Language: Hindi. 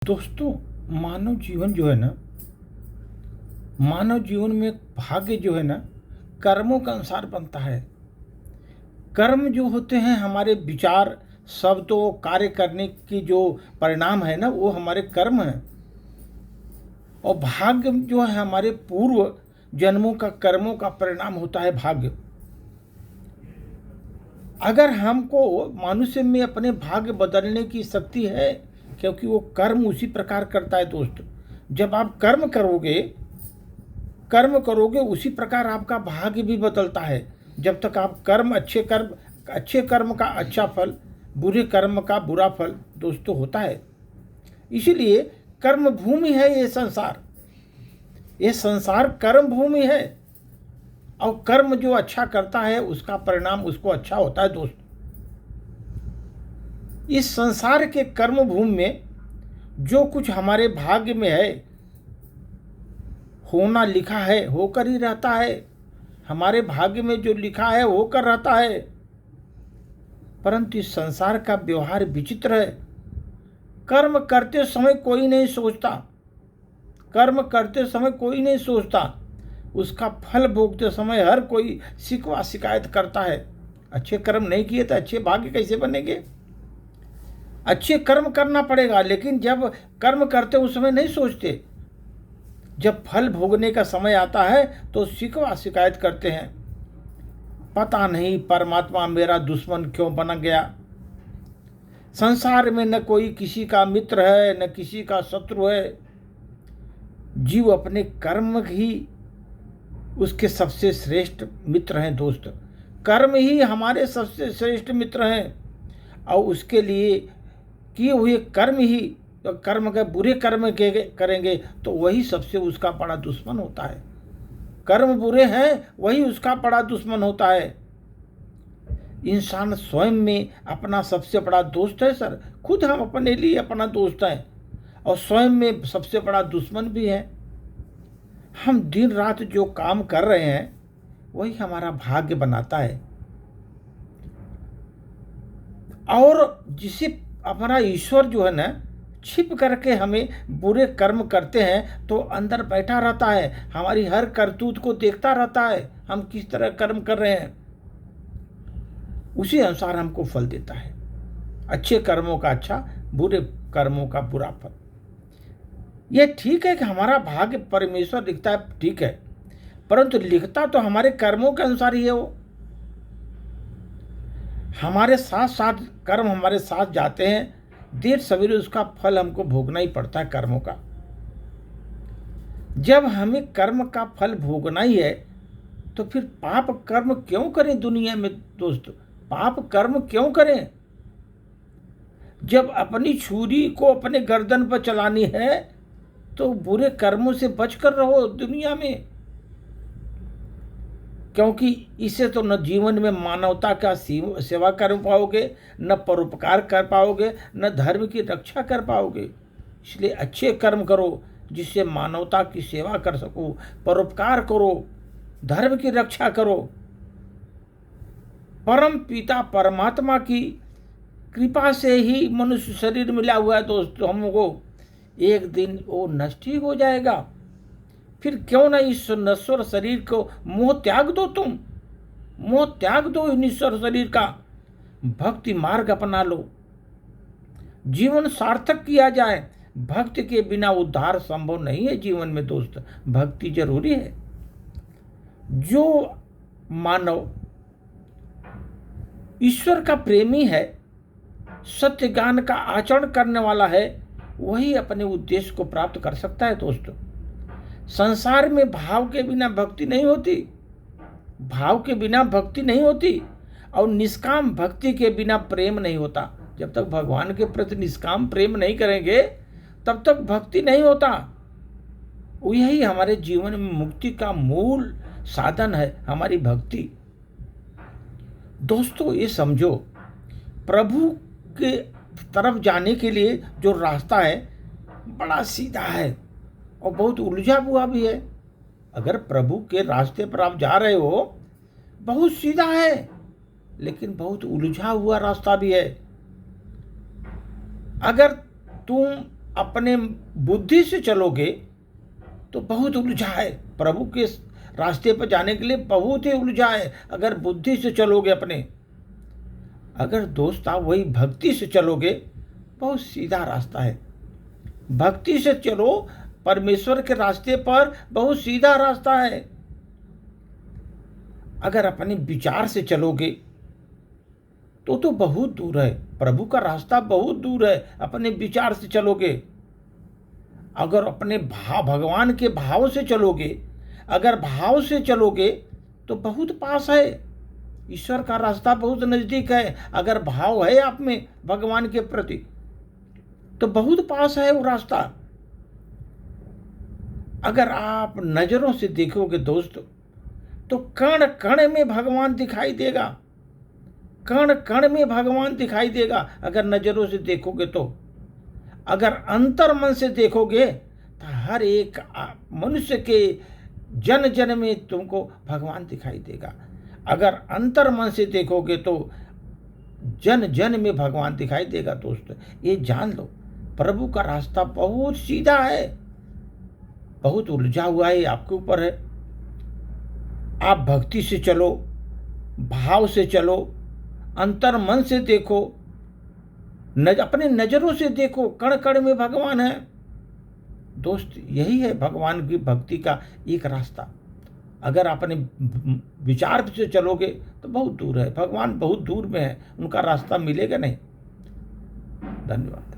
दोस्तों, मानव जीवन जो है ना, मानव जीवन में भाग्य जो है ना, कर्मों के अनुसार बनता है। कर्म जो होते हैं हमारे विचार, शब्दों, कार्य करने की जो परिणाम है ना, वो हमारे कर्म हैं। और भाग्य जो है हमारे पूर्व जन्मों का कर्मों का परिणाम होता है भाग्य। अगर हमको मनुष्य में अपने भाग्य बदलने की शक्ति है, क्योंकि वो कर्म उसी प्रकार करता है दोस्त। जब आप कर्म करोगे उसी प्रकार आपका भाग्य भी बदलता है। जब तक आप अच्छे कर्म का अच्छा फल, बुरे कर्म का बुरा फल दोस्तों होता है। इसीलिए कर्म भूमि है ये संसार कर्म भूमि है। और कर्म जो अच्छा करता है उसका परिणाम उसको अच्छा होता है दोस्त। इस संसार के कर्म भूमि में जो कुछ हमारे भाग्य में है, होना लिखा है होकर ही रहता है। हमारे भाग्य में जो लिखा है होकर रहता है। परंतु इस संसार का व्यवहार विचित्र है। कर्म करते समय कोई नहीं सोचता, उसका फल भोगते समय हर कोई शिकवा शिकायत करता है। अच्छे कर्म नहीं किए तो अच्छे भाग्य कैसे बनेंगे? अच्छे कर्म करना पड़ेगा, लेकिन जब कर्म करते उस समय नहीं सोचते। जब फल भोगने का समय आता है तो शिकवा शिकायत करते हैं, पता नहीं परमात्मा मेरा दुश्मन क्यों बन गया। संसार में न कोई किसी का मित्र है, न किसी का शत्रु है। जीव अपने कर्म ही उसके सबसे श्रेष्ठ मित्र हैं दोस्त। कर्म ही हमारे सबसे श्रेष्ठ मित्र हैं। और उसके लिए किए हुए कर्म के बुरे कर्म करेंगे तो वही सबसे उसका बड़ा दुश्मन होता है। कर्म बुरे हैं वही उसका बड़ा दुश्मन होता है। इंसान स्वयं में अपना सबसे बड़ा दोस्त है सर। खुद हम अपने लिए अपना दोस्त हैं और स्वयं में सबसे बड़ा दुश्मन भी है। हम दिन रात जो काम कर रहे हैं वही हमारा भाग्य बनाता है। और जिसे हमारा ईश्वर जो है ना, छिप करके हमें बुरे कर्म करते हैं तो अंदर बैठा रहता है, हमारी हर करतूत को देखता रहता है, हम किस तरह कर्म कर रहे हैं। उसी अनुसार हमको फल देता है। अच्छे कर्मों का अच्छा, बुरे कर्मों का बुरा फल। यह ठीक है कि हमारा भाग्य परमेश्वर लिखता है, ठीक है, परंतु लिखता तो हमारे कर्मों के अनुसार ही है। वो हमारे साथ कर्म हमारे साथ जाते हैं, देर सवेरे उसका फल हमको भोगना ही पड़ता है कर्मों का। जब हमें कर्म का फल भोगना ही है तो फिर पाप कर्म क्यों करें दुनिया में दोस्त? पाप कर्म क्यों करें? जब अपनी छुरी को अपने गर्दन पर चलानी है तो बुरे कर्मों से बचकर रहो दुनिया में। क्योंकि इससे तो न जीवन में मानवता का सेवा कर पाओगे, न परोपकार कर पाओगे, न धर्म की रक्षा कर पाओगे। इसलिए अच्छे कर्म करो जिससे मानवता की सेवा कर सको, परोपकार करो, धर्म की रक्षा करो। परम पिता परमात्मा की कृपा से ही मनुष्य शरीर मिला हुआ है दोस्तों हमको। एक दिन वो नष्ट ही हो जाएगा। फिर क्यों ना इस नश्वर शरीर को मोह त्याग दो। तुम मोह त्याग दो ईश्वर शरीर का, भक्ति मार्ग अपना लो, जीवन सार्थक किया जाए। भक्ति के बिना उद्धार संभव नहीं है जीवन में दोस्त। भक्ति जरूरी है। जो मानव ईश्वर का प्रेमी है, सत्य ज्ञान का आचरण करने वाला है, वही अपने उद्देश्य को प्राप्त कर सकता है दोस्तों। संसार में भाव के बिना भक्ति नहीं होती, और निष्काम भक्ति के बिना प्रेम नहीं होता। जब तक भगवान के प्रति निष्काम प्रेम नहीं करेंगे तब तक भक्ति नहीं होता। यही हमारे जीवन में मुक्ति का मूल साधन है, हमारी भक्ति। दोस्तों, ये समझो, प्रभु के तरफ जाने के लिए जो रास्ता है बड़ा सीधा है और बहुत उलझा हुआ भी है। अगर प्रभु के रास्ते पर आप जा रहे हो, बहुत सीधा है, लेकिन बहुत उलझा हुआ रास्ता भी है। अगर तुम अपने बुद्धि से चलोगे तो बहुत उलझा है। प्रभु के रास्ते पर जाने के लिए बहुत ही उलझा है अगर बुद्धि से चलोगे अपने। अगर दोस्त आप वही भक्ति से चलोगे, बहुत सीधा रास्ता है। भक्ति से चलो, परमेश्वर के रास्ते पर बहुत सीधा रास्ता है। अगर अपने विचार से चलोगे तो बहुत दूर है। प्रभु का रास्ता बहुत दूर है अपने विचार से चलोगे। अगर अपने भगवान के भाव से चलोगे, अगर भाव से चलोगे तो बहुत पास है। ईश्वर का रास्ता बहुत नजदीक है। अगर भाव है आप में भगवान के प्रति तो बहुत पास है वो रास्ता। अगर आप नजरों से देखोगे दोस्त तो कण कण में भगवान दिखाई देगा। कण कण में भगवान दिखाई देगा अगर नजरों से देखोगे तो। अगर अंतर मन से देखोगे तो हर एक मनुष्य के जन जन में तुमको भगवान दिखाई देगा। अगर अंतर मन से देखोगे तो जन जन में भगवान दिखाई देगा। दोस्त ये जान लो, प्रभु का रास्ता बहुत सीधा है, बहुत उलझा हुआ है, आपके ऊपर है। आप भक्ति से चलो, भाव से चलो, अंतर मन से देखो, अपने नजरों से देखो, कण कण में भगवान है। दोस्त यही है भगवान की भक्ति का एक रास्ता। अगर अपने विचार से चलोगे तो बहुत दूर है, भगवान बहुत दूर में है, उनका रास्ता मिलेगा नहीं। धन्यवाद।